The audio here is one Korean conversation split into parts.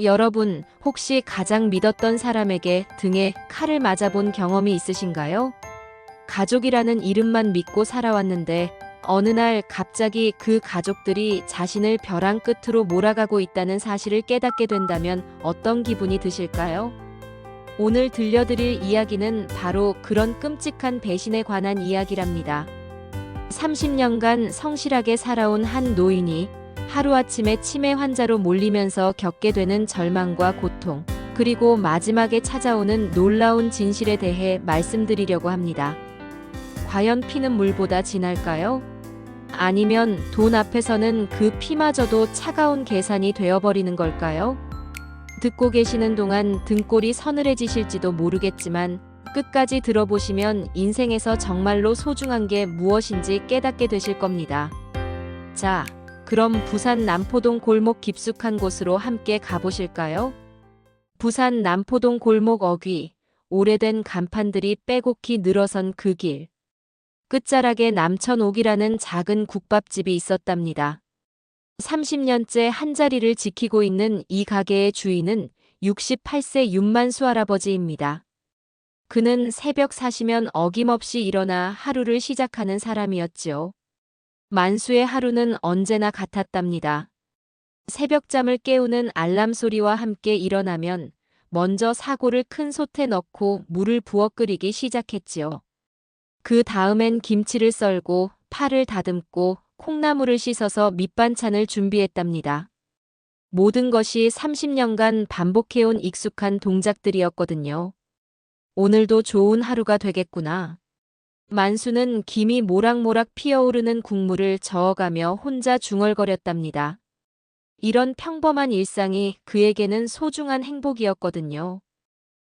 여러분, 혹시 가장 믿었던 사람에게 등에 칼을 맞아본 경험이 있으신가요? 가족이라는 이름만 믿고 살아왔는데 어느 날 갑자기 그 가족들이 자신을 벼랑 끝으로 몰아가고 있다는 사실을 깨닫게 된다면 어떤 기분이 드실까요? 오늘 들려드릴 이야기는 바로 그런 끔찍한 배신에 관한 이야기랍니다. 30년간 성실하게 살아온 한 노인이 하루아침에 치매 환자로 몰리면서 겪게 되는 절망과 고통, 그리고 마지막에 찾아오는 놀라운 진실에 대해 말씀드리려고 합니다. 과연 피는 물보다 진할까요? 아니면 돈 앞에서는 그 피마저도 차가운 계산이 되어버리는 걸까요? 듣고 계시는 동안 등골이 서늘해지실지도 모르겠지만 끝까지 들어보시면 인생에서 정말로 소중한 게 무엇인지 깨닫게 되실 겁니다. 자, 그럼 부산 남포동 골목 깊숙한 곳으로 함께 가보실까요? 부산 남포동 골목 어귀, 오래된 간판들이 빼곡히 늘어선 그 길. 끝자락에 남천옥이라는 작은 국밥집이 있었답니다. 30년째 한자리를 지키고 있는 이 가게의 주인은 68세 윤만수 할아버지입니다. 그는 새벽 4시면 어김없이 일어나 하루를 시작하는 사람이었지요. 만수의 하루는 언제나 같았답니다. 새벽잠을 깨우는 알람 소리와 함께 일어나면 먼저 사고를 큰 솥에 넣고 물을 부어 끓이기 시작했지요. 그 다음엔 김치를 썰고 파를 다듬고 콩나물을 씻어서 밑반찬을 준비했답니다. 모든 것이 30년간 반복해온 익숙한 동작들이었거든요. 오늘도 좋은 하루가 되겠구나. 만수는 김이 모락모락 피어오르는 국물을 저어가며 혼자 중얼거렸답니다. 이런 평범한 일상이 그에게는 소중한 행복이었거든요.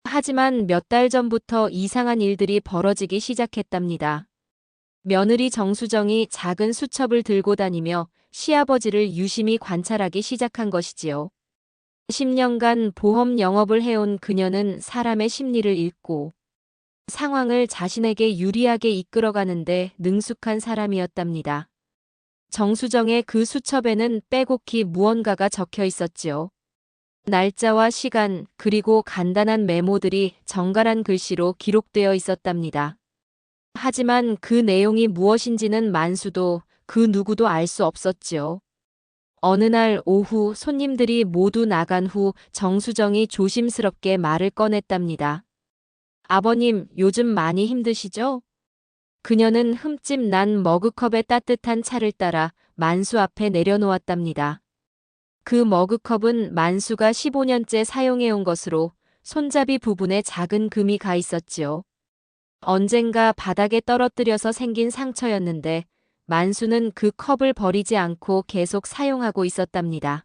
하지만 몇 달 전부터 이상한 일들이 벌어지기 시작했답니다. 며느리 정수정이 작은 수첩을 들고 다니며 시아버지를 유심히 관찰하기 시작한 것이지요. 10년간 보험 영업을 해온 그녀는 사람의 심리를 읽고 상황을 자신에게 유리하게 이끌어가는데 능숙한 사람이었답니다. 정수정의 그 수첩에는 빼곡히 무언가가 적혀 있었지요. 날짜와 시간, 그리고 간단한 메모들이 정갈한 글씨로 기록되어 있었답니다. 하지만 그 내용이 무엇인지는 만수도 그 누구도 알 수 없었지요. 어느 날 오후 손님들이 모두 나간 후 정수정이 조심스럽게 말을 꺼냈답니다. 아버님, 요즘 많이 힘드시죠? 그녀는 흠집 난 머그컵에 따뜻한 차를 따라 만수 앞에 내려놓았답니다. 그 머그컵은 만수가 15년째 사용해온 것으로 손잡이 부분에 작은 금이 가 있었지요. 언젠가 바닥에 떨어뜨려서 생긴 상처였는데 만수는 그 컵을 버리지 않고 계속 사용하고 있었답니다.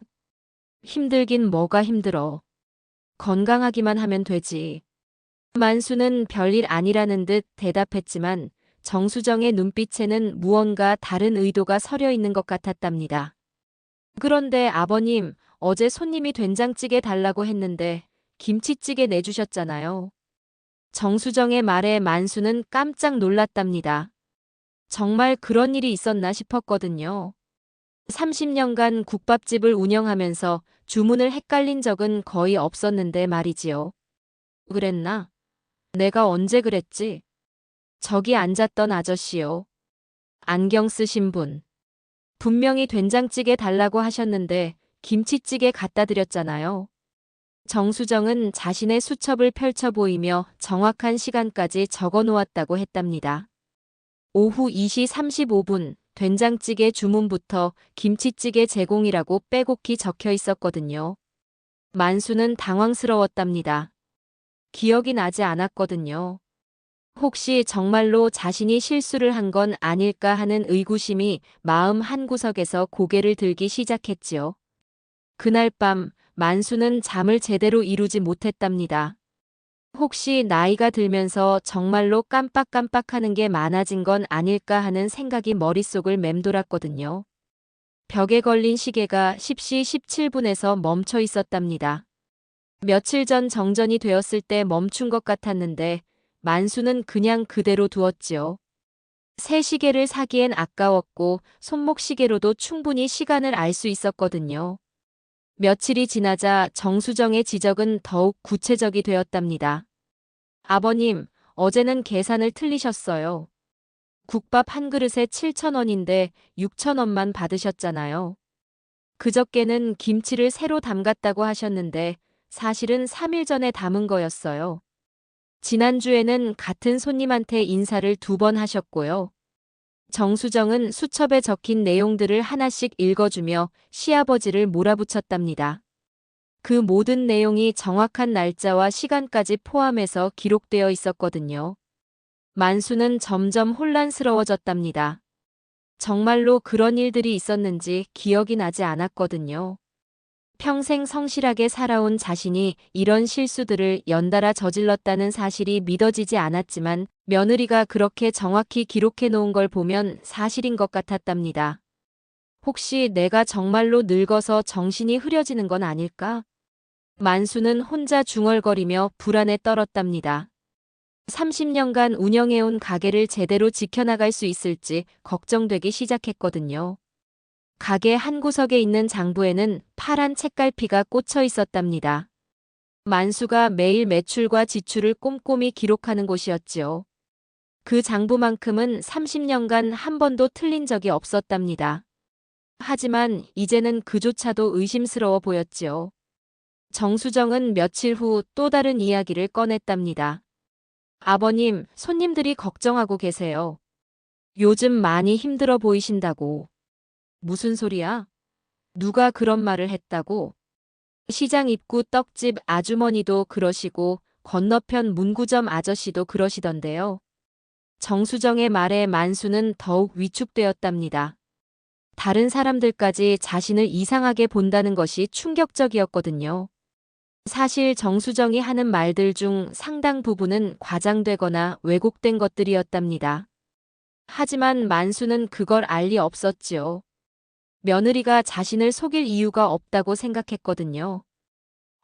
힘들긴 뭐가 힘들어. 건강하기만 하면 되지. 만수는 별일 아니라는 듯 대답했지만 정수정의 눈빛에는 무언가 다른 의도가 서려 있는 것 같았답니다. 그런데 아버님, 어제 손님이 된장찌개 달라고 했는데 김치찌개 내주셨잖아요. 정수정의 말에 만수는 깜짝 놀랐답니다. 정말 그런 일이 있었나 싶었거든요. 30년간 국밥집을 운영하면서 주문을 헷갈린 적은 거의 없었는데 말이지요. 그랬나? 내가 언제 그랬지? 저기 앉았던 아저씨요. 안경 쓰신 분. 분명히 된장찌개 달라고 하셨는데 김치찌개 갖다 드렸잖아요. 정수정은 자신의 수첩을 펼쳐 보이며 정확한 시간까지 적어 놓았다고 했답니다. 오후 2시 35분 된장찌개 주문부터 김치찌개 제공이라고 빼곡히 적혀 있었거든요. 만수는 당황스러웠답니다. 기억이 나지 않았거든요. 혹시 정말로 자신이 실수를 한 건 아닐까 하는 의구심이 마음 한구석에서 고개를 들기 시작했지요. 그날 밤 만수는 잠을 제대로 이루지 못했답니다. 혹시 나이가 들면서 정말로 깜빡깜빡하는 게 많아진 건 아닐까 하는 생각이 머릿속을 맴돌았거든요. 벽에 걸린 시계가 10시 17분에서 멈춰 있었답니다. 며칠 전 정전이 되었을 때 멈춘 것 같았는데 만수는 그냥 그대로 두었지요. 새 시계를 사기엔 아까웠고 손목 시계로도 충분히 시간을 알 수 있었거든요. 며칠이 지나자 정수정의 지적은 더욱 구체적이 되었답니다. 아버님, 어제는 계산을 틀리셨어요. 국밥 한 그릇에 7,000원인데 6,000원만 받으셨잖아요. 그저께는 김치를 새로 담갔다고 하셨는데 사실은 3일 전에 담은 거였어요. 지난주에는 같은 손님한테 인사를 2번 하셨고요. 정수정은 수첩에 적힌 내용들을 하나씩 읽어주며 시아버지를 몰아붙였답니다. 그 모든 내용이 정확한 날짜와 시간까지 포함해서 기록되어 있었거든요. 만수는 점점 혼란스러워졌답니다. 정말로 그런 일들이 있었는지 기억이 나지 않았거든요. 평생 성실하게 살아온 자신이 이런 실수들을 연달아 저질렀다는 사실이 믿어지지 않았지만 며느리가 그렇게 정확히 기록해 놓은 걸 보면 사실인 것 같았답니다. 혹시 내가 정말로 늙어서 정신이 흐려지는 건 아닐까? 만수는 혼자 중얼거리며 불안에 떨었답니다. 30년간 운영해온 가게를 제대로 지켜나갈 수 있을지 걱정되기 시작했거든요. 가게 한 구석에 있는 장부에는 파란 책갈피가 꽂혀 있었답니다. 만수가 매일 매출과 지출을 꼼꼼히 기록하는 곳이었지요. 그 장부만큼은 30년간 한 번도 틀린 적이 없었답니다. 하지만 이제는 그조차도 의심스러워 보였지요. 정수정은 며칠 후 또 다른 이야기를 꺼냈답니다. 아버님, 손님들이 걱정하고 계세요. 요즘 많이 힘들어 보이신다고. 무슨 소리야? 누가 그런 말을 했다고? 시장 입구 떡집 아주머니도 그러시고 건너편 문구점 아저씨도 그러시던데요. 정수정의 말에 만수는 더욱 위축되었답니다. 다른 사람들까지 자신을 이상하게 본다는 것이 충격적이었거든요. 사실 정수정이 하는 말들 중 상당 부분은 과장되거나 왜곡된 것들이었답니다. 하지만 만수는 그걸 알 리 없었지요. 며느리가 자신을 속일 이유가 없다고 생각했거든요.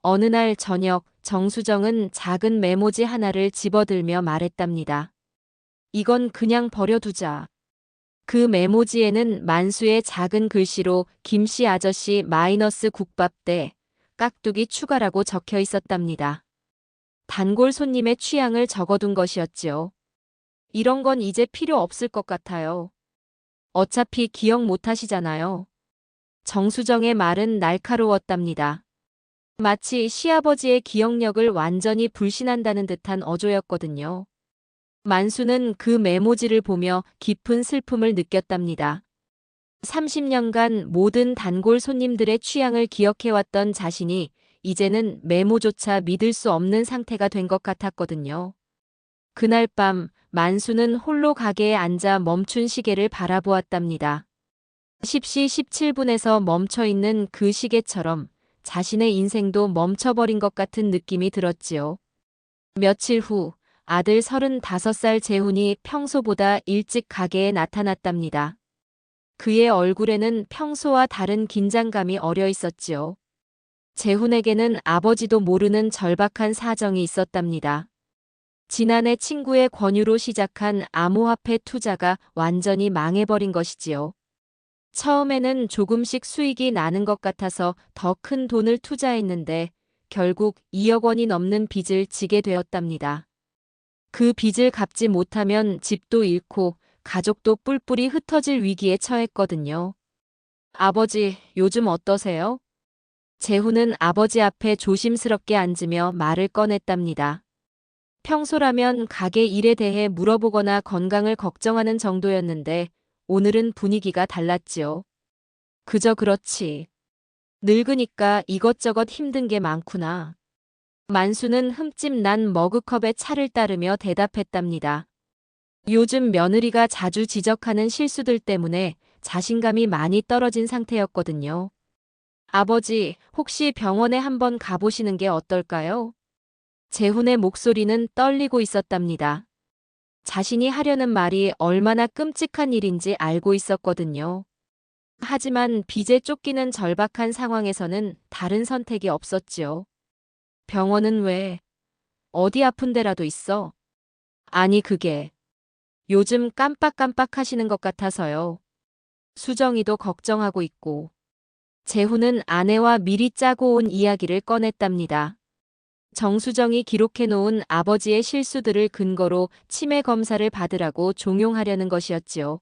어느 날 저녁 정수정은 작은 메모지 하나를 집어들며 말했답니다. 이건 그냥 버려두자. 그 메모지에는 만수의 작은 글씨로 김씨 아저씨 마이너스 국밥 대 깍두기 추가라고 적혀 있었답니다. 단골 손님의 취향을 적어둔 것이었지요. 이런 건 이제 필요 없을 것 같아요. 어차피 기억 못 하시잖아요. 정수정의 말은 날카로웠답니다. 마치 시아버지의 기억력을 완전히 불신한다는 듯한 어조였거든요. 만수는 그 메모지를 보며 깊은 슬픔을 느꼈답니다. 30년간 모든 단골 손님들의 취향을 기억해왔던 자신이 이제는 메모조차 믿을 수 없는 상태가 된 것 같았거든요. 그날 밤 만수는 홀로 가게에 앉아 멈춘 시계를 바라보았답니다. 10시 17분에서 멈춰있는 그 시계처럼 자신의 인생도 멈춰버린 것 같은 느낌이 들었지요. 며칠 후 아들 35살 재훈이 평소보다 일찍 가게에 나타났답니다. 그의 얼굴에는 평소와 다른 긴장감이 어려 있었지요. 재훈에게는 아버지도 모르는 절박한 사정이 있었답니다. 지난해 친구의 권유로 시작한 암호화폐 투자가 완전히 망해버린 것이지요. 처음에는 조금씩 수익이 나는 것 같아서 더 큰 돈을 투자했는데 결국 2억 원이 넘는 빚을 지게 되었답니다. 그 빚을 갚지 못하면 집도 잃고 가족도 뿔뿔이 흩어질 위기에 처했거든요. 아버지, 요즘 어떠세요? 재훈은 아버지 앞에 조심스럽게 앉으며 말을 꺼냈답니다. 평소라면 가게 일에 대해 물어보거나 건강을 걱정하는 정도였는데 오늘은 분위기가 달랐지요. 그저 그렇지. 늙으니까 이것저것 힘든 게 많구나. 만수는 흠집 난 머그컵에 차를 따르며 대답했답니다. 요즘 며느리가 자주 지적하는 실수들 때문에 자신감이 많이 떨어진 상태였거든요. 아버지, 혹시 병원에 한번 가보시는 게 어떨까요? 재훈의 목소리는 떨리고 있었답니다. 자신이 하려는 말이 얼마나 끔찍한 일인지 알고 있었거든요. 하지만 빚에 쫓기는 절박한 상황에서는 다른 선택이 없었지요. 병원은 왜? 어디 아픈 데라도 있어? 아니 그게 요즘 깜빡깜빡 하시는 것 같아서요. 수정이도 걱정하고 있고. 재훈은 아내와 미리 짜고 온 이야기를 꺼냈답니다. 정수정이 기록해놓은 아버지의 실수들을 근거로 치매 검사를 받으라고 종용하려는 것이었지요.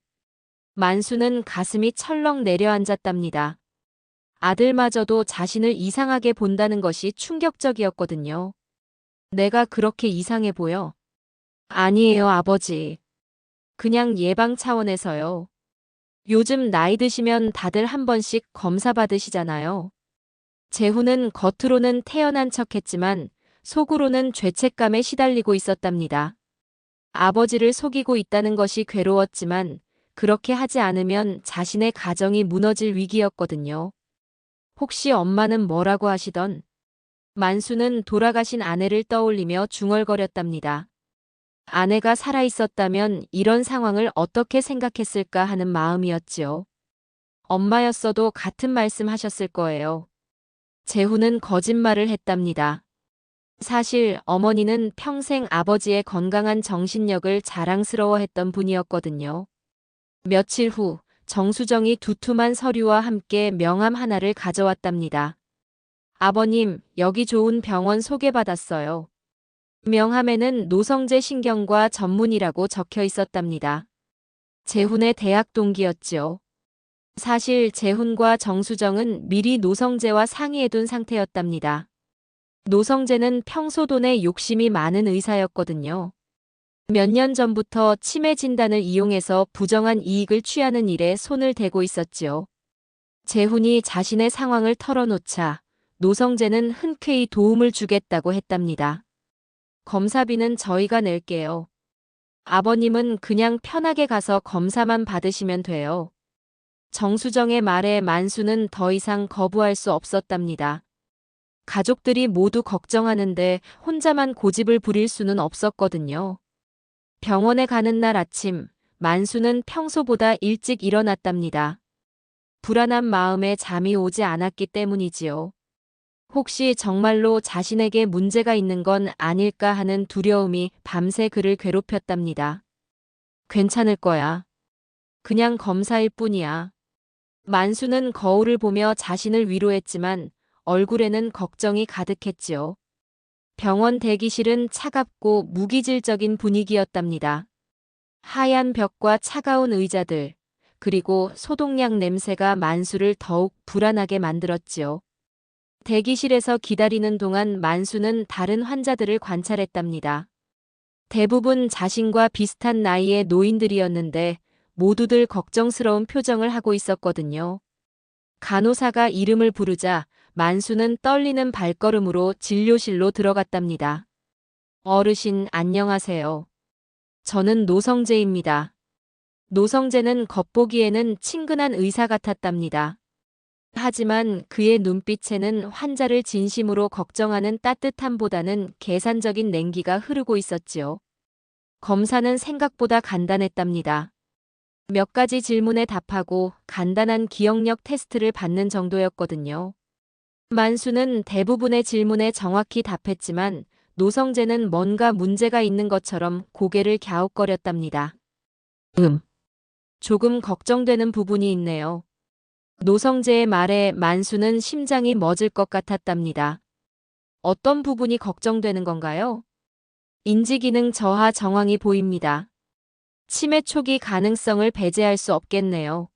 만수는 가슴이 철렁 내려앉았답니다. 아들마저도 자신을 이상하게 본다는 것이 충격적이었거든요. 내가 그렇게 이상해 보여? 아니에요, 아버지. 그냥 예방 차원에서요. 요즘 나이 드시면 다들 한 번씩 검사 받으시잖아요. 재훈은 겉으로는 태연한 척했지만 속으로는 죄책감에 시달리고 있었답니다. 아버지를 속이고 있다는 것이 괴로웠지만 그렇게 하지 않으면 자신의 가정이 무너질 위기였거든요. 혹시 엄마는 뭐라고 하시던? 만수는 돌아가신 아내를 떠올리며 중얼거렸답니다. 아내가 살아있었다면 이런 상황을 어떻게 생각했을까 하는 마음이었지요. 엄마였어도 같은 말씀 하셨을 거예요. 재훈은 거짓말을 했답니다. 사실 어머니는 평생 아버지의 건강한 정신력을 자랑스러워했던 분이었거든요. 며칠 후 정수정이 두툼한 서류와 함께 명함 하나를 가져왔답니다. 아버님, 여기 좋은 병원 소개받았어요. 명함에는 노성재 신경과 전문이라고 적혀 있었답니다. 재훈의 대학 동기였지요. 사실 재훈과 정수정은 미리 노성재와 상의해둔 상태였답니다. 노성재는 평소 돈에 욕심이 많은 의사였거든요. 몇 년 전부터 치매 진단을 이용해서 부정한 이익을 취하는 일에 손을 대고 있었지요. 재훈이 자신의 상황을 털어놓자 노성재는 흔쾌히 도움을 주겠다고 했답니다. 검사비는 저희가 낼게요. 아버님은 그냥 편하게 가서 검사만 받으시면 돼요. 정수정의 말에 만수는 더 이상 거부할 수 없었답니다. 가족들이 모두 걱정하는데 혼자만 고집을 부릴 수는 없었거든요. 병원에 가는 날 아침, 만수는 평소보다 일찍 일어났답니다. 불안한 마음에 잠이 오지 않았기 때문이지요. 혹시 정말로 자신에게 문제가 있는 건 아닐까 하는 두려움이 밤새 그를 괴롭혔답니다. 괜찮을 거야. 그냥 검사일 뿐이야. 만수는 거울을 보며 자신을 위로했지만 얼굴에는 걱정이 가득했지요. 병원 대기실은 차갑고 무기질적인 분위기였답니다. 하얀 벽과 차가운 의자들, 그리고 소독약 냄새가 만수를 더욱 불안하게 만들었지요. 대기실에서 기다리는 동안 만수는 다른 환자들을 관찰했답니다. 대부분 자신과 비슷한 나이의 노인들이었는데 모두들 걱정스러운 표정을 하고 있었거든요. 간호사가 이름을 부르자 만수는 떨리는 발걸음으로 진료실로 들어갔답니다. 어르신, 안녕하세요. 저는 노성재입니다. 노성재는 겉보기에는 친근한 의사 같았답니다. 하지만 그의 눈빛에는 환자를 진심으로 걱정하는 따뜻함보다는 계산적인 냉기가 흐르고 있었지요. 검사는 생각보다 간단했답니다. 몇 가지 질문에 답하고 간단한 기억력 테스트를 받는 정도였거든요. 만수는 대부분의 질문에 정확히 답했지만 노성재는 뭔가 문제가 있는 것처럼 고개를 갸웃거렸답니다. 조금 걱정되는 부분이 있네요. 노성재의 말에 만수는 심장이 멎을 것 같았답니다. 어떤 부분이 걱정되는 건가요? 인지기능 저하 정황이 보입니다. 치매 초기 가능성을 배제할 수 없겠네요.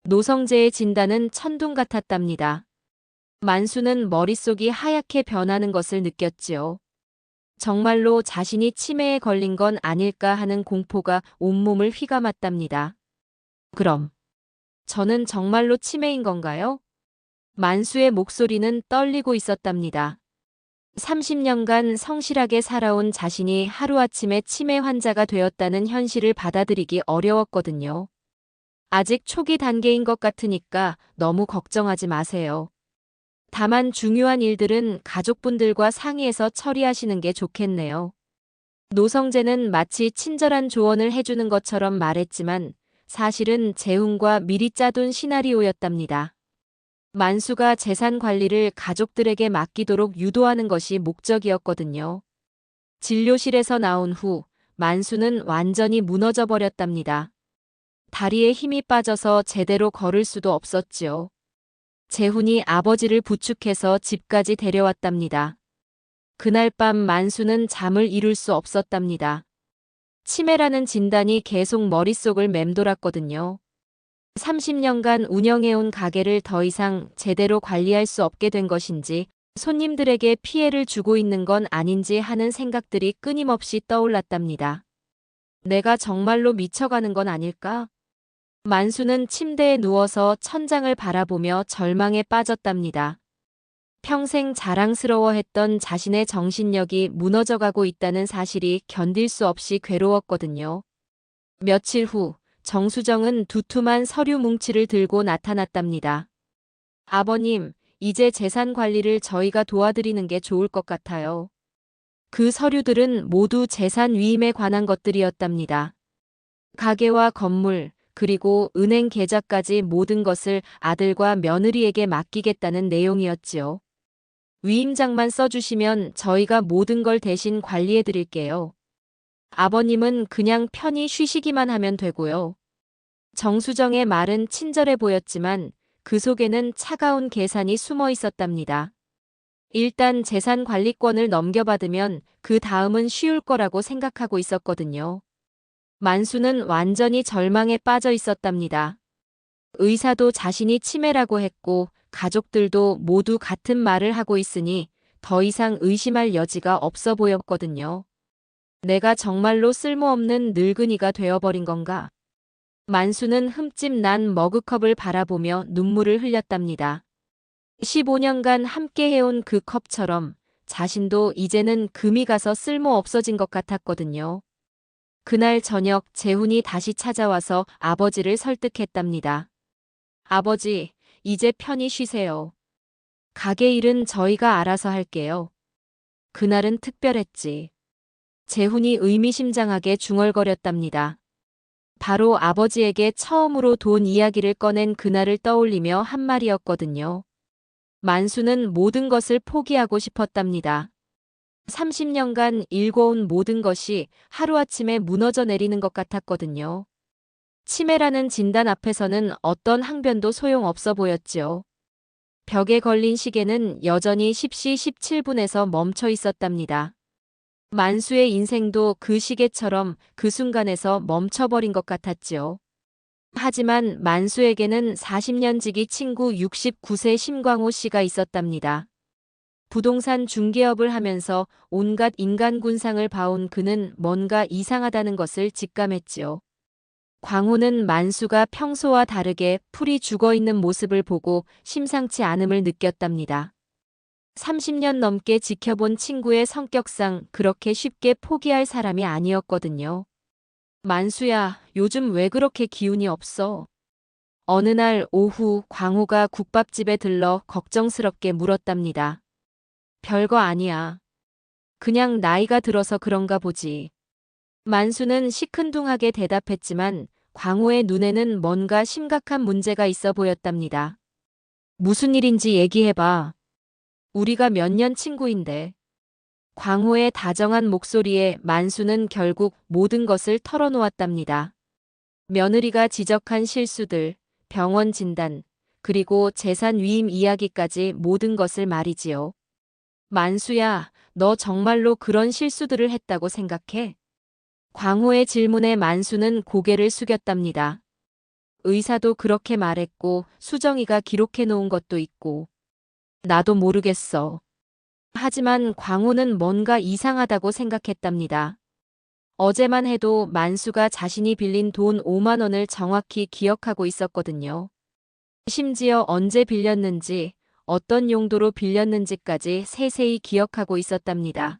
노성재의 진단은 천둥 같았답니다. 만수는 머릿속이 하얗게 변하는 것을 느꼈지요. 정말로 자신이 치매에 걸린 건 아닐까 하는 공포가 온몸을 휘감았답니다. 그럼 저는 정말로 치매인 건가요? 만수의 목소리는 떨리고 있었답니다. 30년간 성실하게 살아온 자신이 하루아침에 치매 환자가 되었다는 현실을 받아들이기 어려웠거든요. 아직 초기 단계인 것 같으니까 너무 걱정하지 마세요. 다만 중요한 일들은 가족분들과 상의해서 처리하시는 게 좋겠네요. 노성재는 마치 친절한 조언을 해주는 것처럼 말했지만 사실은 재훈과 미리 짜둔 시나리오였답니다. 만수가 재산 관리를 가족들에게 맡기도록 유도하는 것이 목적이었거든요. 진료실에서 나온 후 만수는 완전히 무너져 버렸답니다. 다리에 힘이 빠져서 제대로 걸을 수도 없었지요. 재훈이 아버지를 부축해서 집까지 데려왔답니다. 그날 밤 만수는 잠을 이룰 수 없었답니다. 치매라는 진단이 계속 머릿속을 맴돌았거든요. 30년간 운영해온 가게를 더 이상 제대로 관리할 수 없게 된 것인지, 손님들에게 피해를 주고 있는 건 아닌지 하는 생각들이 끊임없이 떠올랐답니다. 내가 정말로 미쳐가는 건 아닐까? 만수는 침대에 누워서 천장을 바라보며 절망에 빠졌답니다. 평생 자랑스러워했던 자신의 정신력이 무너져가고 있다는 사실이 견딜 수 없이 괴로웠거든요. 며칠 후 정수정은 두툼한 서류 뭉치를 들고 나타났답니다. 아버님, 이제 재산 관리를 저희가 도와드리는 게 좋을 것 같아요. 그 서류들은 모두 재산 위임에 관한 것들이었답니다. 가게와 건물, 그리고 은행 계좌까지 모든 것을 아들과 며느리에게 맡기겠다는 내용이었지요. 위임장만 써주시면 저희가 모든 걸 대신 관리해 드릴게요. 아버님은 그냥 편히 쉬시기만 하면 되고요. 정수정의 말은 친절해 보였지만 그 속에는 차가운 계산이 숨어 있었답니다. 일단 재산 관리권을 넘겨받으면 그 다음은 쉬울 거라고 생각하고 있었거든요. 만수는 완전히 절망에 빠져 있었답니다. 의사도 자신이 치매라고 했고 가족들도 모두 같은 말을 하고 있으니 더 이상 의심할 여지가 없어 보였거든요. 내가 정말로 쓸모없는 늙은이가 되어버린 건가? 만수는 흠집 난 머그컵을 바라보며 눈물을 흘렸답니다. 15년간 함께 해온 그 컵처럼 자신도 이제는 금이 가서 쓸모 없어진 것 같았거든요. 그날 저녁 재훈이 다시 찾아와서 아버지를 설득했답니다. 아버지, 이제 편히 쉬세요. 가게 일은 저희가 알아서 할게요. 그날은 특별했지. 재훈이 의미심장하게 중얼거렸답니다. 바로 아버지에게 처음으로 돈 이야기를 꺼낸 그날을 떠올리며 한 말이었거든요. 만수는 모든 것을 포기하고 싶었답니다. 30년간 일궈온 모든 것이 하루아침에 무너져 내리는 것 같았거든요. 치매라는 진단 앞에서는 어떤 항변도 소용없어 보였지요. 벽에 걸린 시계는 여전히 10시 17분에서 멈춰 있었답니다. 만수의 인생도 그 시계처럼 그 순간에서 멈춰버린 것 같았지요. 하지만 만수에게는 40년 지기 친구 69세 심광호 씨가 있었답니다. 부동산 중개업을 하면서 온갖 인간군상을 봐온 그는 뭔가 이상하다는 것을 직감했지요. 광호는 만수가 평소와 다르게 풀이 죽어있는 모습을 보고 심상치 않음을 느꼈답니다. 30년 넘게 지켜본 친구의 성격상 그렇게 쉽게 포기할 사람이 아니었거든요. 만수야, 요즘 왜 그렇게 기운이 없어? 어느 날 오후 광호가 국밥집에 들러 걱정스럽게 물었답니다. 별거 아니야. 그냥 나이가 들어서 그런가 보지. 만수는 시큰둥하게 대답했지만 광호의 눈에는 뭔가 심각한 문제가 있어 보였답니다. 무슨 일인지 얘기해봐. 우리가 몇 년 친구인데. 광호의 다정한 목소리에 만수는 결국 모든 것을 털어놓았답니다. 며느리가 지적한 실수들, 병원 진단, 그리고 재산 위임 이야기까지 모든 것을 말이지요. 만수야, 너 정말로 그런 실수들을 했다고 생각해? 광호의 질문에 만수는 고개를 숙였답니다. 의사도 그렇게 말했고 수정이가 기록해 놓은 것도 있고. 나도 모르겠어. 하지만 광호는 뭔가 이상하다고 생각했답니다. 어제만 해도 만수가 자신이 빌린 돈 5만 원을 정확히 기억하고 있었거든요. 심지어 언제 빌렸는지, 어떤 용도로 빌렸는지까지 세세히 기억하고 있었답니다.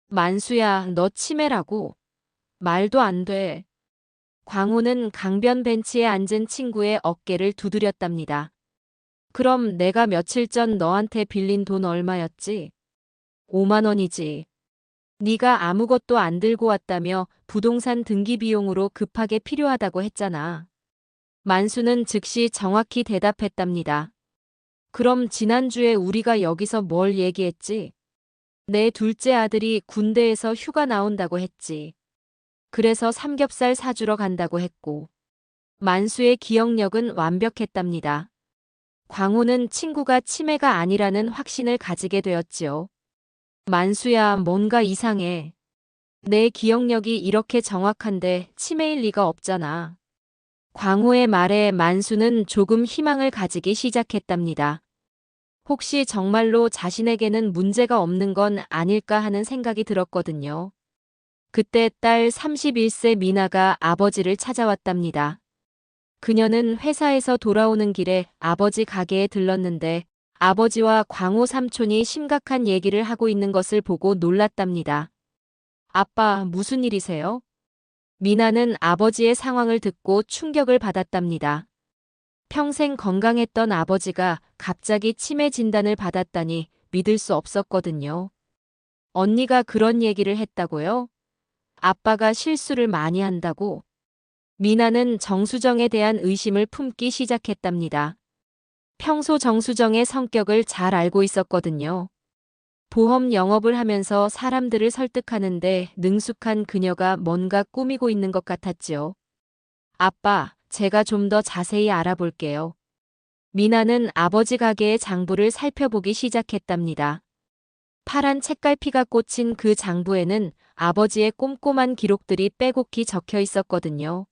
만수야, 너 치매라고? 말도 안 돼. 광호는 강변 벤치에 앉은 친구의 어깨를 두드렸답니다. 그럼 내가 며칠 전 너한테 빌린 돈 얼마였지? 5만 원이지. 네가 아무것도 안 들고 왔다며 부동산 등기 비용으로 급하게 필요하다고 했잖아. 만수는 즉시 정확히 대답했답니다. 그럼 지난주에 우리가 여기서 뭘 얘기했지? 내 둘째 아들이 군대에서 휴가 나온다고 했지. 그래서 삼겹살 사주러 간다고 했고. 만수의 기억력은 완벽했답니다. 광호는 친구가 치매가 아니라는 확신을 가지게 되었지요. 만수야, 뭔가 이상해. 내 기억력이 이렇게 정확한데 치매일 리가 없잖아. 광호의 말에 만수는 조금 희망을 가지기 시작했답니다. 혹시 정말로 자신에게는 문제가 없는 건 아닐까 하는 생각이 들었거든요. 그때 딸 31세 미나가 아버지를 찾아왔답니다. 그녀는 회사에서 돌아오는 길에 아버지 가게에 들렀는데 아버지와 광호 삼촌이 심각한 얘기를 하고 있는 것을 보고 놀랐답니다. 아빠, 무슨 일이세요? 미나는 아버지의 상황을 듣고 충격을 받았답니다. 평생 건강했던 아버지가 갑자기 치매 진단을 받았다니 믿을 수 없었거든요. 언니가 그런 얘기를 했다고요? 아빠가 실수를 많이 한다고? 미나는 정수정에 대한 의심을 품기 시작했답니다. 평소 정수정의 성격을 잘 알고 있었거든요. 보험 영업을 하면서 사람들을 설득하는데 능숙한 그녀가 뭔가 꾸미고 있는 것 같았지요. 아빠, 제가 좀 더 자세히 알아볼게요. 미나는 아버지 가게의 장부를 살펴보기 시작했답니다. 파란 책갈피가 꽂힌 그 장부에는 아버지의 꼼꼼한 기록들이 빼곡히 적혀 있었거든요.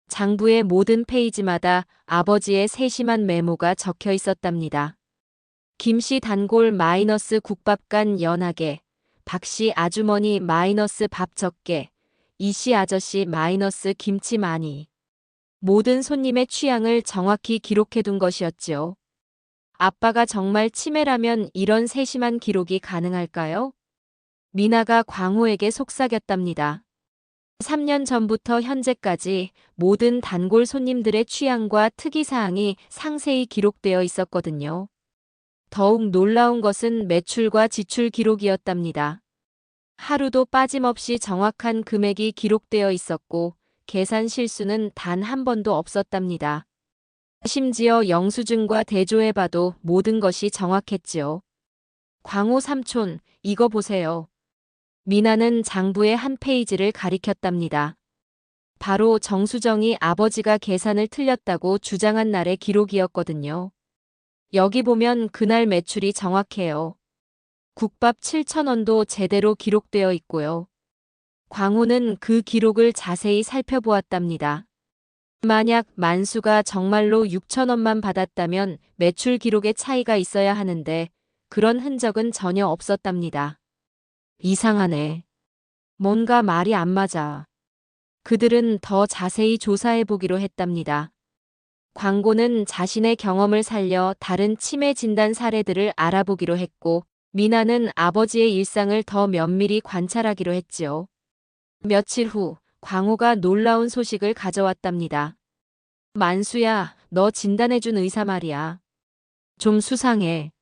장부의 모든 페이지마다 아버지의 세심한 메모가 적혀 있었답니다. 김씨 단골 마이너스 국밥간 연하게, 박씨 아주머니 마이너스 밥 적게, 이씨 아저씨 마이너스 김치 많이. 모든 손님의 취향을 정확히 기록해둔 것이었지요. 아빠가 정말 치매라면 이런 세심한 기록이 가능할까요? 미나가 광호에게 속삭였답니다. 3년 전부터 현재까지 모든 단골 손님들의 취향과 특이사항이 상세히 기록되어 있었거든요. 더욱 놀라운 것은 매출과 지출 기록이었답니다. 하루도 빠짐없이 정확한 금액이 기록되어 있었고 계산 실수는 단 한 번도 없었답니다. 심지어 영수증과 대조해봐도 모든 것이 정확했지요. 광호 삼촌, 이거 보세요. 미나는 장부의 한 페이지를 가리켰답니다. 바로 정수정이 아버지가 계산을 틀렸다고 주장한 날의 기록이었거든요. 여기 보면 그날 매출이 정확해요. 국밥 7,000원도 제대로 기록되어 있고요. 광호는 그 기록을 자세히 살펴보았답니다. 만약 만수가 정말로 6,000원만 받았다면 매출 기록에 차이가 있어야 하는데 그런 흔적은 전혀 없었답니다. 이상하네. 뭔가 말이 안 맞아. 그들은 더 자세히 조사해보기로 했답니다. 광고는 자신의 경험을 살려 다른 치매 진단 사례들을 알아보기로 했고 미나는 아버지의 일상을 더 면밀히 관찰하기로 했지요. 며칠 후 광호가 놀라운 소식을 가져왔답니다. 만수야, 너 진단해준 의사 말이야. 좀 수상해.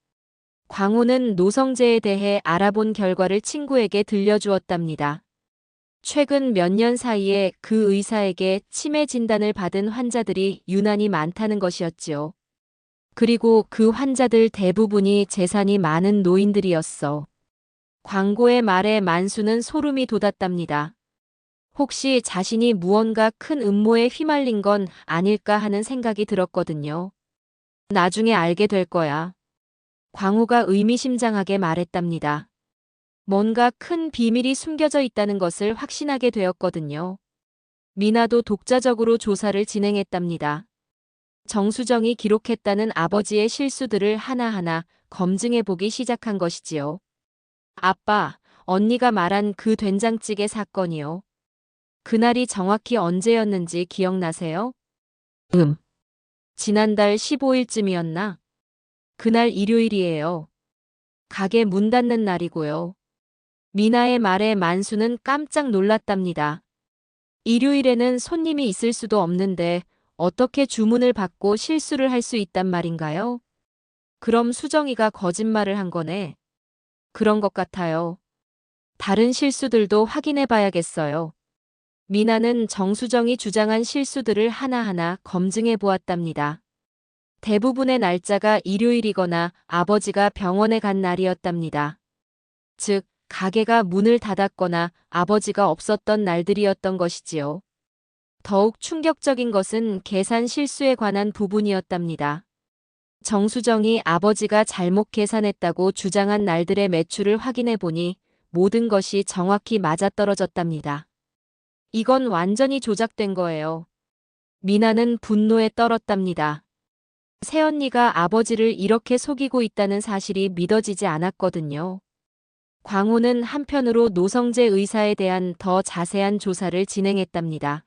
광호는 노성재에 대해 알아본 결과를 친구에게 들려주었답니다. 최근 몇 년 사이에 그 의사에게 치매 진단을 받은 환자들이 유난히 많다는 것이었지요. 그리고 그 환자들 대부분이 재산이 많은 노인들이었어. 광고의 말에 만수는 소름이 돋았답니다. 혹시 자신이 무언가 큰 음모에 휘말린 건 아닐까 하는 생각이 들었거든요. 나중에 알게 될 거야. 광호가 의미심장하게 말했답니다. 뭔가 큰 비밀이 숨겨져 있다는 것을 확신하게 되었거든요. 미나도 독자적으로 조사를 진행했답니다. 정수정이 기록했다는 아버지의 실수들을 하나하나 검증해보기 시작한 것이지요. 아빠, 언니가 말한 그 된장찌개 사건이요. 그날이 정확히 언제였는지 기억나세요? 지난달 15일쯤이었나? 그날 일요일이에요. 가게 문 닫는 날이고요. 미나의 말에 만수는 깜짝 놀랐답니다. 일요일에는 손님이 있을 수도 없는데 어떻게 주문을 받고 실수를 할 수 있단 말인가요? 그럼 수정이가 거짓말을 한 거네. 그런 것 같아요. 다른 실수들도 확인해 봐야겠어요. 미나는 정수정이 주장한 실수들을 하나하나 검증해 보았답니다. 대부분의 날짜가 일요일이거나 아버지가 병원에 간 날이었답니다. 즉, 가게가 문을 닫았거나 아버지가 없었던 날들이었던 것이지요. 더욱 충격적인 것은 계산 실수에 관한 부분이었답니다. 정수정이 아버지가 잘못 계산했다고 주장한 날들의 매출을 확인해 보니 모든 것이 정확히 맞아떨어졌답니다. 이건 완전히 조작된 거예요. 미나는 분노에 떨었답니다. 새언니가 아버지를 이렇게 속이고 있다는 사실이 믿어지지 않았거든요. 광호는 한편으로 노성재 의사에 대한 더 자세한 조사를 진행했답니다.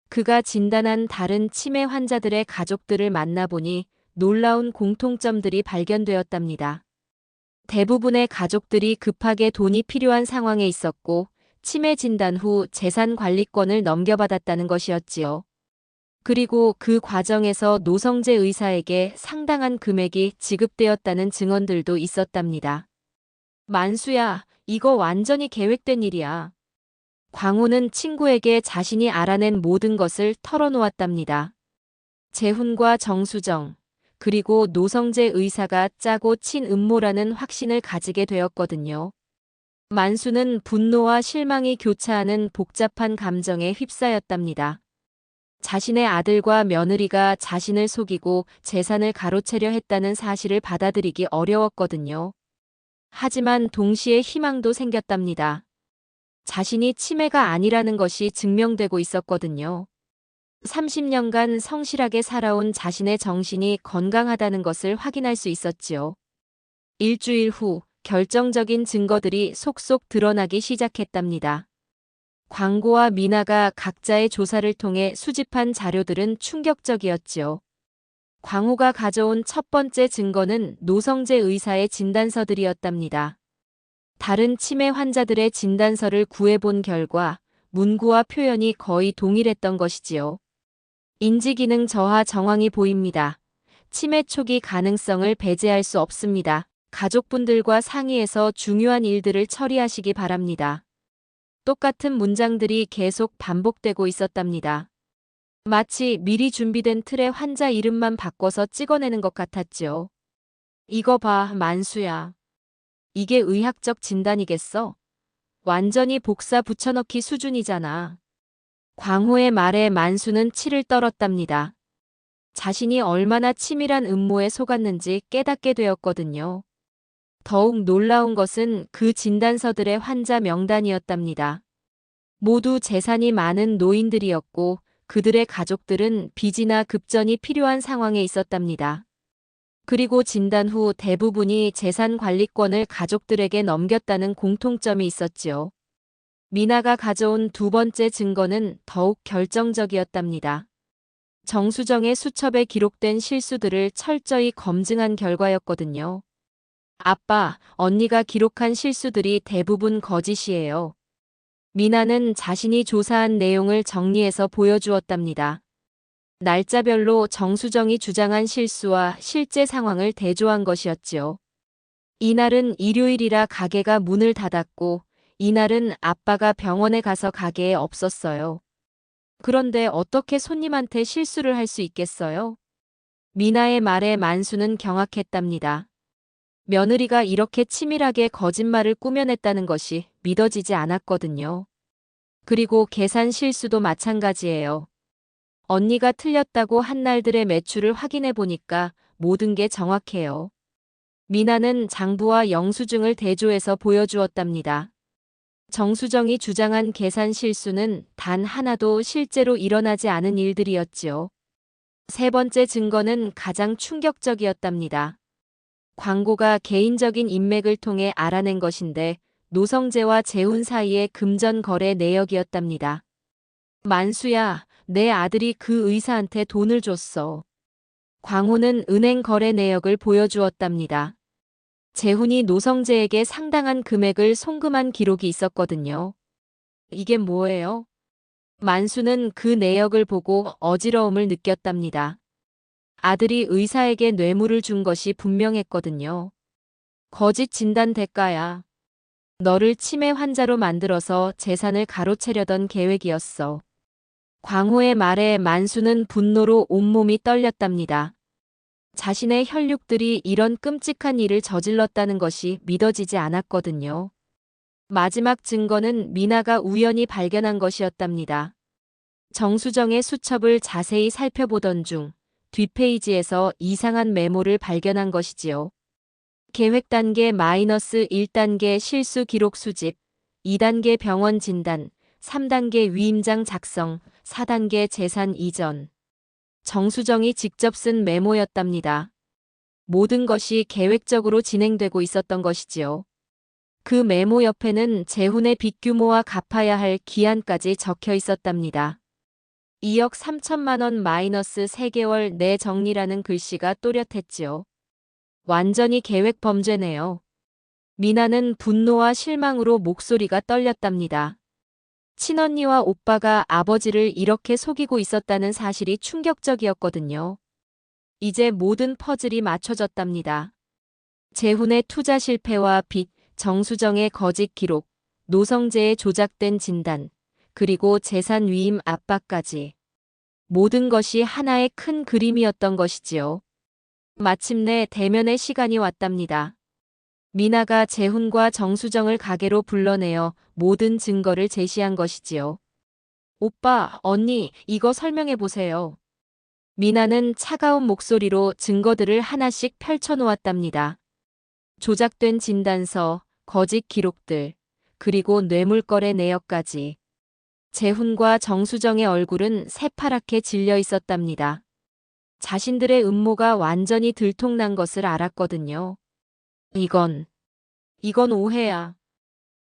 그가 진단한 다른 치매 환자들의 가족들을 만나보니 놀라운 공통점들이 발견되었답니다. 대부분의 가족들이 급하게 돈이 필요한 상황에 있었고 치매 진단 후 재산 관리권을 넘겨받았다는 것이었지요. 그리고 그 과정에서 노성재 의사에게 상당한 금액이 지급되었다는 증언들도 있었답니다. 만수야, 이거 완전히 계획된 일이야. 광호는 친구에게 자신이 알아낸 모든 것을 털어놓았답니다. 재훈과 정수정, 그리고 노성재 의사가 짜고 친 음모라는 확신을 가지게 되었거든요. 만수는 분노와 실망이 교차하는 복잡한 감정에 휩싸였답니다. 자신의 아들과 며느리가 자신을 속이고 재산을 가로채려 했다는 사실을 받아들이기 어려웠거든요. 하지만 동시에 희망도 생겼답니다. 자신이 치매가 아니라는 것이 증명되고 있었거든요. 30년간 성실하게 살아온 자신의 정신이 건강하다는 것을 확인할 수 있었지요. 일주일 후 결정적인 증거들이 속속 드러나기 시작했답니다. 광고와 미나가 각자의 조사를 통해 수집한 자료들은 충격적이었지요. 광호가 가져온 첫 번째 증거는 노성재 의사의 진단서들이었답니다. 다른 치매 환자들의 진단서를 구해본 결과 문구와 표현이 거의 동일했던 것이지요. 인지기능 저하 정황이 보입니다. 치매 초기 가능성을 배제할 수 없습니다. 가족분들과 상의해서 중요한 일들을 처리하시기 바랍니다. 똑같은 문장들이 계속 반복되고 있었답니다. 마치 미리 준비된 틀에 환자 이름만 바꿔서 찍어내는 것 같았지요. 이거 봐, 만수야. 이게 의학적 진단이겠어? 완전히 복사 붙여넣기 수준이잖아. 광호의 말에 만수는 치를 떨었답니다. 자신이 얼마나 치밀한 음모에 속았는지 깨닫게 되었거든요. 더욱 놀라운 것은 그 진단서들의 환자 명단이었답니다. 모두 재산이 많은 노인들이었고 그들의 가족들은 빚이나 급전이 필요한 상황에 있었답니다. 그리고 진단 후 대부분이 재산 관리권을 가족들에게 넘겼다는 공통점이 있었지요. 미나가 가져온 두 번째 증거는 더욱 결정적이었답니다. 정수정의 수첩에 기록된 실수들을 철저히 검증한 결과였거든요. 아빠, 언니가 기록한 실수들이 대부분 거짓이에요. 미나는 자신이 조사한 내용을 정리해서 보여주었답니다. 날짜별로 정수정이 주장한 실수와 실제 상황을 대조한 것이었지요. 이날은 일요일이라 가게가 문을 닫았고 이날은 아빠가 병원에 가서 가게에 없었어요. 그런데 어떻게 손님한테 실수를 할 수 있겠어요? 미나의 말에 만수는 경악했답니다. 며느리가 이렇게 치밀하게 거짓말을 꾸며냈다는 것이 믿어지지 않았거든요. 그리고 계산 실수도 마찬가지예요. 언니가 틀렸다고 한 날들의 매출을 확인해 보니까 모든 게 정확해요. 미나는 장부와 영수증을 대조해서 보여주었답니다. 정수정이 주장한 계산 실수는 단 하나도 실제로 일어나지 않은 일들이었지요. 세 번째 증거는 가장 충격적이었답니다. 광고가 개인적인 인맥을 통해 알아낸 것인데 노성재와 재훈 사이의 금전 거래 내역이었답니다. 만수야, 내 아들이 그 의사한테 돈을 줬어. 광호는 은행 거래 내역을 보여주었답니다. 재훈이 노성재에게 상당한 금액을 송금한 기록이 있었거든요. 이게 뭐예요? 만수는 그 내역을 보고 어지러움을 느꼈답니다. 아들이 의사에게 뇌물을 준 것이 분명했거든요. 거짓 진단 대가야. 너를 치매 환자로 만들어서 재산을 가로채려던 계획이었어. 광호의 말에 만수는 분노로 온몸이 떨렸답니다. 자신의 혈육들이 이런 끔찍한 일을 저질렀다는 것이 믿어지지 않았거든요. 마지막 증거는 미나가 우연히 발견한 것이었답니다. 정수정의 수첩을 자세히 살펴보던 중 뒷페이지에서 이상한 메모를 발견한 것이지요. 계획 단계 -1단계 실수 기록 수집, 2단계 병원 진단, 3단계 위임장 작성, 4단계 재산 이전. 정수정이 직접 쓴 메모였답니다. 모든 것이 계획적으로 진행되고 있었던 것이지요. 그 메모 옆에는 재훈의 빚 규모와 갚아야 할 기한까지 적혀 있었답니다. 2억 3천만 원 마이너스 3개월 내 정리라는 글씨가 또렷했지요. 완전히 계획 범죄네요. 미나는 분노와 실망으로 목소리가 떨렸답니다. 친언니와 오빠가 아버지를 이렇게 속이고 있었다는 사실이 충격적이었거든요. 이제 모든 퍼즐이 맞춰졌답니다. 재훈의 투자 실패와 빚, 정수정의 거짓 기록, 노성재의 조작된 진단, 그리고 재산 위임 압박까지. 모든 것이 하나의 큰 그림이었던 것이지요. 마침내 대면의 시간이 왔답니다. 미나가 재훈과 정수정을 가게로 불러내어 모든 증거를 제시한 것이지요. 오빠, 언니, 이거 설명해 보세요. 미나는 차가운 목소리로 증거들을 하나씩 펼쳐놓았답니다. 조작된 진단서, 거짓 기록들, 그리고 뇌물거래 내역까지. 재훈과 정수정의 얼굴은 새파랗게 질려 있었답니다. 자신들의 음모가 완전히 들통난 것을 알았거든요. 이건 오해야.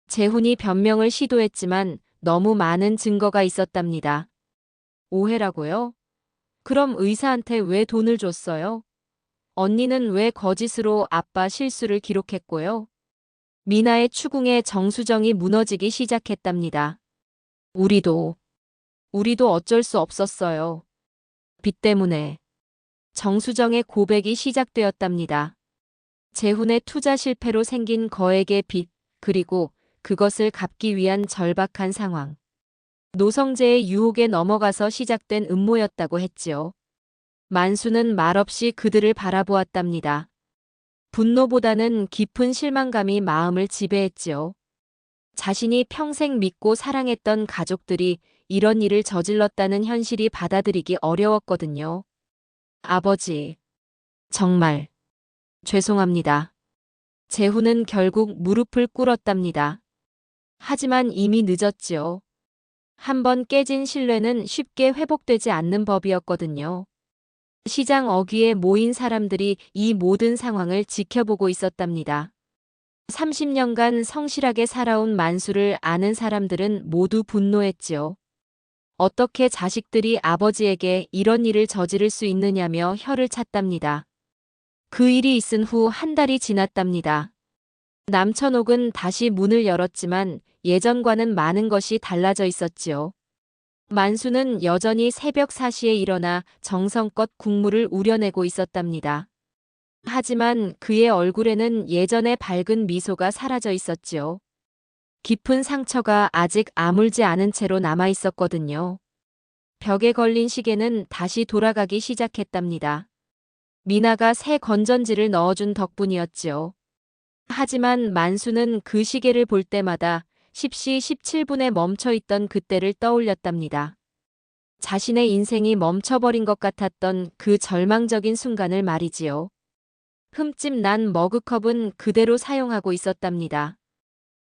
재훈이 변명을 시도했지만 너무 많은 증거가 있었답니다. 오해라고요? 그럼 의사한테 왜 돈을 줬어요? 언니는 왜 거짓으로 아빠 실수를 기록했고요? 미나의 추궁에 정수정이 무너지기 시작했답니다. 우리도 어쩔 수 없었어요. 빚 때문에. 정수정의 고백이 시작되었답니다. 재훈의 투자 실패로 생긴 거액의 빚, 그리고 그것을 갚기 위한 절박한 상황. 노성재의 유혹에 넘어가서 시작된 음모였다고 했지요. 만수는 말없이 그들을 바라보았답니다. 분노보다는 깊은 실망감이 마음을 지배했지요. 자신이 평생 믿고 사랑했던 가족들이 이런 일을 저질렀다는 현실이 받아들이기 어려웠거든요. 아버지, 정말 죄송합니다. 재훈은 결국 무릎을 꿇었답니다. 하지만 이미 늦었지요. 한번 깨진 신뢰는 쉽게 회복되지 않는 법이었거든요. 시장 어귀에 모인 사람들이 이 모든 상황을 지켜보고 있었답니다. 30년간 성실하게 살아온 만수를 아는 사람들은 모두 분노했지요. 어떻게 자식들이 아버지에게 이런 일을 저지를 수 있느냐며 혀를 찼답니다. 그 일이 있은 후 한 달이 지났답니다. 남천옥은 다시 문을 열었지만 예전과는 많은 것이 달라져 있었지요. 만수는 여전히 새벽 4시에 일어나 정성껏 국물을 우려내고 있었답니다. 하지만 그의 얼굴에는 예전의 밝은 미소가 사라져 있었지요. 깊은 상처가 아직 아물지 않은 채로 남아 있었거든요. 벽에 걸린 시계는 다시 돌아가기 시작했답니다. 미나가 새 건전지를 넣어준 덕분이었지요. 하지만 만수는 그 시계를 볼 때마다 10시 17분에 멈춰있던 그때를 떠올렸답니다. 자신의 인생이 멈춰버린 것 같았던 그 절망적인 순간을 말이지요. 흠집 난 머그컵은 그대로 사용하고 있었답니다.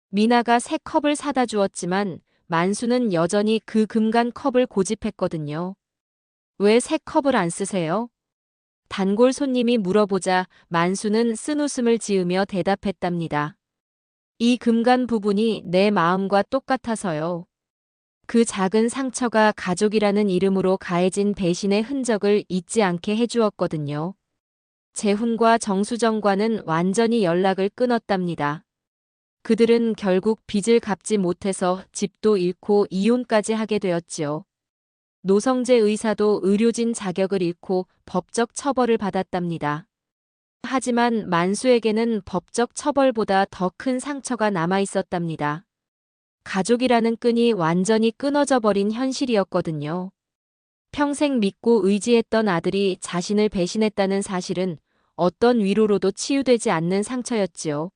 미나가 새 컵을 사다 주었지만 만수는 여전히 그 금간 컵을 고집했거든요. 왜 새 컵을 안 쓰세요? 단골 손님이 물어보자 만수는 쓴웃음을 지으며 대답했답니다. 이 금간 부분이 내 마음과 똑같아서요. 그 작은 상처가 가족이라는 이름으로 가해진 배신의 흔적을 잊지 않게 해주었거든요. 재훈과 정수정과는 완전히 연락을 끊었답니다. 그들은 결국 빚을 갚지 못해서 집도 잃고 이혼까지 하게 되었지요. 노성재 의사도 의료진 자격을 잃고 법적 처벌을 받았답니다. 하지만 만수에게는 법적 처벌보다 더 큰 상처가 남아 있었답니다. 가족이라는 끈이 완전히 끊어져 버린 현실이었거든요. 평생 믿고 의지했던 아들이 자신을 배신했다는 사실은 어떤 위로로도 치유되지 않는 상처였지요.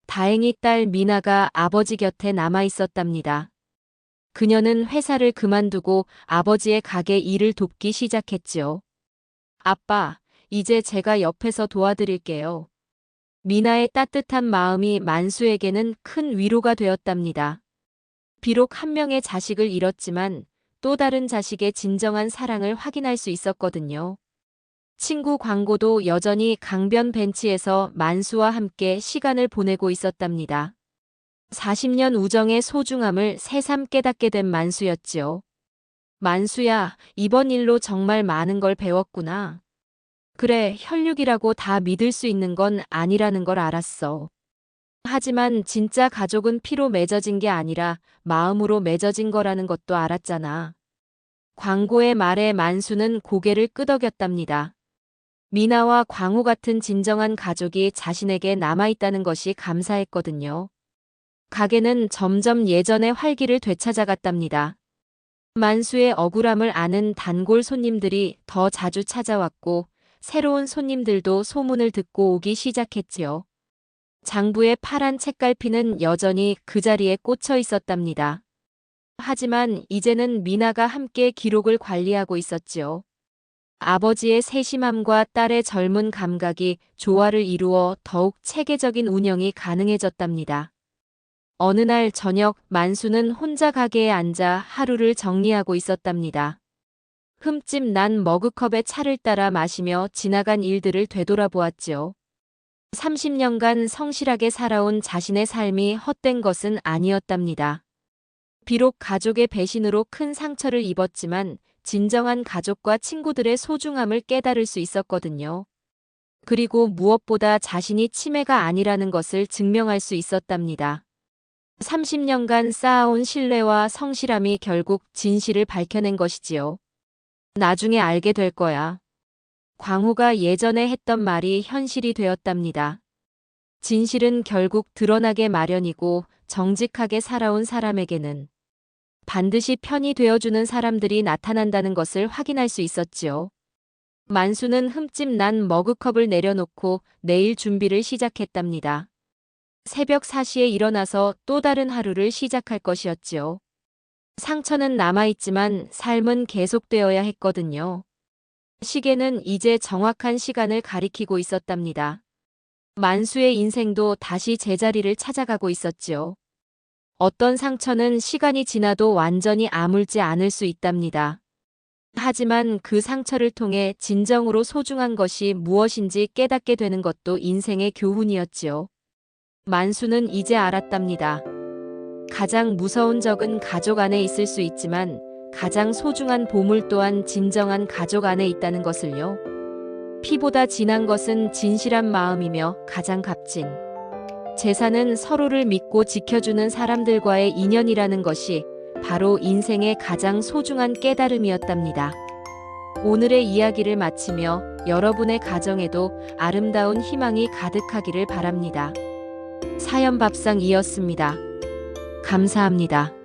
다행히 딸 미나가 아버지 곁에 남아 있었답니다. 그녀는 회사를 그만두고 아버지의 가게 일을 돕기 시작했지요. 아빠, 이제 제가 옆에서 도와드릴게요. 미나의 따뜻한 마음이 만수에게는 큰 위로가 되었답니다. 비록 한 명의 자식을 잃었지만 또 다른 자식의 진정한 사랑을 확인할 수 있었거든요. 친구 광고도 여전히 강변 벤치에서 만수와 함께 시간을 보내고 있었답니다. 40년 우정의 소중함을 새삼 깨닫게 된 만수였지요. 만수야, 이번 일로 정말 많은 걸 배웠구나. 그래, 혈육이라고 다 믿을 수 있는 건 아니라는 걸 알았어. 하지만 진짜 가족은 피로 맺어진 게 아니라 마음으로 맺어진 거라는 것도 알았잖아. 광고의 말에 만수는 고개를 끄덕였답니다. 미나와 광우 같은 진정한 가족이 자신에게 남아있다는 것이 감사했거든요. 가게는 점점 예전의 활기를 되찾아갔답니다. 만수의 억울함을 아는 단골 손님들이 더 자주 찾아왔고 새로운 손님들도 소문을 듣고 오기 시작했지요. 장부의 파란 책갈피는 여전히 그 자리에 꽂혀 있었답니다. 하지만 이제는 미나가 함께 기록을 관리하고 있었지요. 아버지의 세심함과 딸의 젊은 감각이 조화를 이루어 더욱 체계적인 운영이 가능해졌답니다. 어느 날 저녁 만수는 혼자 가게에 앉아 하루를 정리하고 있었답니다. 흠집 난 머그컵에 차를 따라 마시며 지나간 일들을 되돌아보았지요. 30년간 성실하게 살아온 자신의 삶이 헛된 것은 아니었답니다. 비록 가족의 배신으로 큰 상처를 입었지만 진정한 가족과 친구들의 소중함을 깨달을 수 있었거든요. 그리고 무엇보다 자신이 치매가 아니라는 것을 증명할 수 있었답니다. 30년간 쌓아온 신뢰와 성실함이 결국 진실을 밝혀낸 것이지요. 나중에 알게 될 거야. 광호가 예전에 했던 말이 현실이 되었답니다. 진실은 결국 드러나게 마련이고 정직하게 살아온 사람에게는 반드시 편이 되어주는 사람들이 나타난다는 것을 확인할 수 있었지요. 만수는 흠집 난 머그컵을 내려놓고 내일 준비를 시작했답니다. 새벽 4시에 일어나서 또 다른 하루를 시작할 것이었지요. 상처는 남아있지만 삶은 계속되어야 했거든요. 시계는 이제 정확한 시간을 가리키고 있었답니다. 만수의 인생도 다시 제자리를 찾아가고 있었지요. 어떤 상처는 시간이 지나도 완전히 아물지 않을 수 있답니다. 하지만 그 상처를 통해 진정으로 소중한 것이 무엇인지 깨닫게 되는 것도 인생의 교훈이었지요. 만수는 이제 알았답니다. 가장 무서운 적은 가족 안에 있을 수 있지만 가장 소중한 보물 또한 진정한 가족 안에 있다는 것을요. 피보다 진한 것은 진실한 마음이며 가장 값진 재산은 서로를 믿고 지켜주는 사람들과의 인연이라는 것이 바로 인생의 가장 소중한 깨달음이었답니다. 오늘의 이야기를 마치며 여러분의 가정에도 아름다운 희망이 가득하기를 바랍니다. 사연밥상이었습니다. 감사합니다.